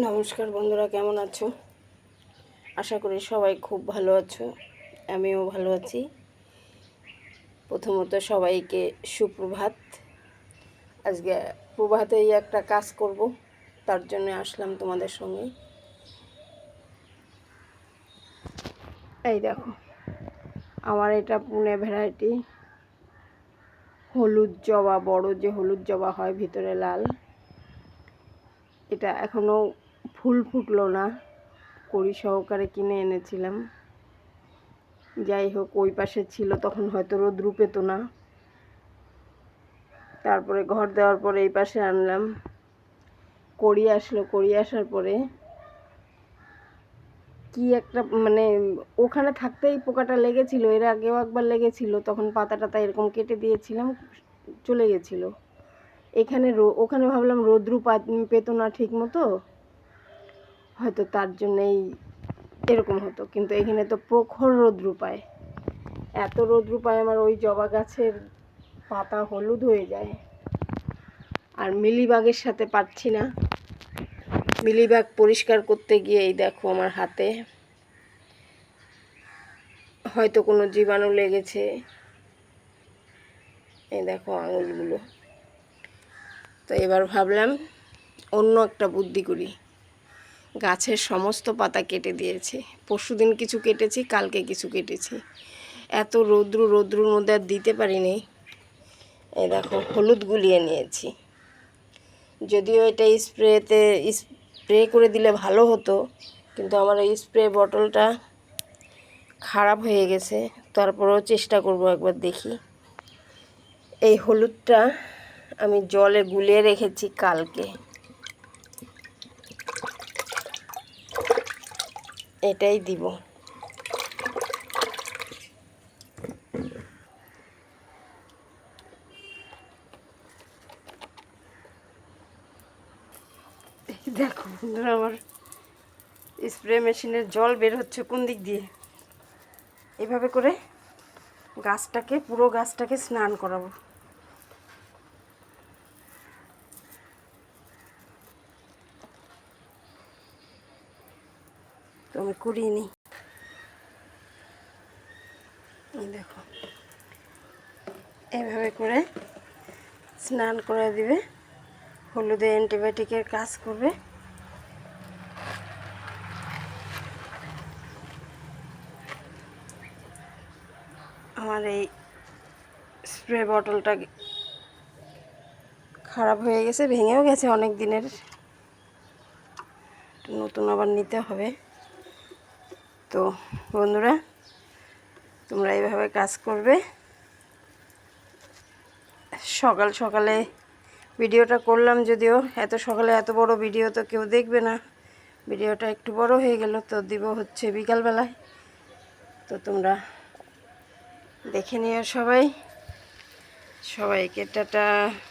নমস্কার বন্ধুরা, কেমন আছো? আশা করি সবাই খুব ভালো আছো। আমিও ভালো আছি। প্রথমত সবাইকে সুপ্রভাত। আজকে প্রভাতেই একটা কাজ করব, তার জন্য আসলাম তোমাদের সঙ্গে। এই দেখো, আমার এটা পুনে ভ্যারাইটি হলুদ জবা, বড় যে হলুদ জবা হয় ভিতরে লাল। এটা এখনও ফুল ফুটলো না, কড়ি সহকারে কিনে এনেছিলাম। যাই হোক, ওই পাশে ছিল তখন হয়তো রোদ্রু পেত না, তারপরে ঘর দেওয়ার পরে এই পাশে আনলাম। কড়ি আসলো, কড়ি আসার পরে কি একটা মানে ওখানে থাকতেই পোকাটা লেগেছিল। এর আগেও একবার লেগেছিল, তখন পাতা টাতা এরকম কেটে দিয়েছিলাম, চলে গেছিল। এখানে ওখানে ভাবলাম রোদ্রু পেতো না ঠিক মতো, হয়তো তার জন্যেই এরকম হতো। কিন্তু এখানে তো প্রখর রোদ্রু পায়, এত রোদ্রু পায় আমার ওই জবা গাছের পাতা হলুদ হয়ে যায়। আর মিলিবাগের সাথে পারছি না। মিলিবাগ পরিষ্কার করতে গিয়ে এই দেখো আমার হাতে হয়তো কোনো জীবাণু লেগেছে। এই দেখো আঙুলগুলো। তো এবার ভাবলাম অন্য একটা বুদ্ধি করি। গাছের সমস্ত পাতা কেটে দিয়েছি, পরশুদিন কিছু কেটেছি, কালকে কিছু কেটেছি। এত রৌদ্রুর মধ্যে আর দিতে পারিনি। এই দেখো হলুদ গুলিয়ে নিয়েছি। যদিও এটা স্প্রে করে দিলে ভালো হতো, কিন্তু আমার এই স্প্রে বটলটা খারাপ হয়ে গেছে। তারপরেও চেষ্টা করব, একবার দেখি। এই হলুদটা আমি জলে গুলিয়ে রেখেছি কালকে, এটাই দিব। দেখো বন্ধুরা, আমার স্প্রে মেশিনের জল বের হচ্ছে কোন দিক দিয়ে। এভাবে করে পুরো গাছটাকে স্নান করাবো। তো আমি করিয়ে নিই। দেখো এভাবে করে স্নান করে দিবে, হলুদে অ্যান্টিবায়োটিকের কাজ করবে। আমার এই স্প্রে বটলটা খারাপ হয়ে গেছে, ভেঙেও গেছে অনেক দিনের, নতুন আবার নিতে হবে। তো বন্ধুরা, তোমরা এইভাবে কাজ করবে। সকাল সকালে ভিডিওটা করলাম, যদিও এত সকালে এত বড় ভিডিও তো কেউ দেখবে না। ভিডিওটা একটু বড় হয়ে গেল, তো দিব হচ্ছে বিকালবেলায়। তো তোমরা দেখে নিও সবাইকে টাটা।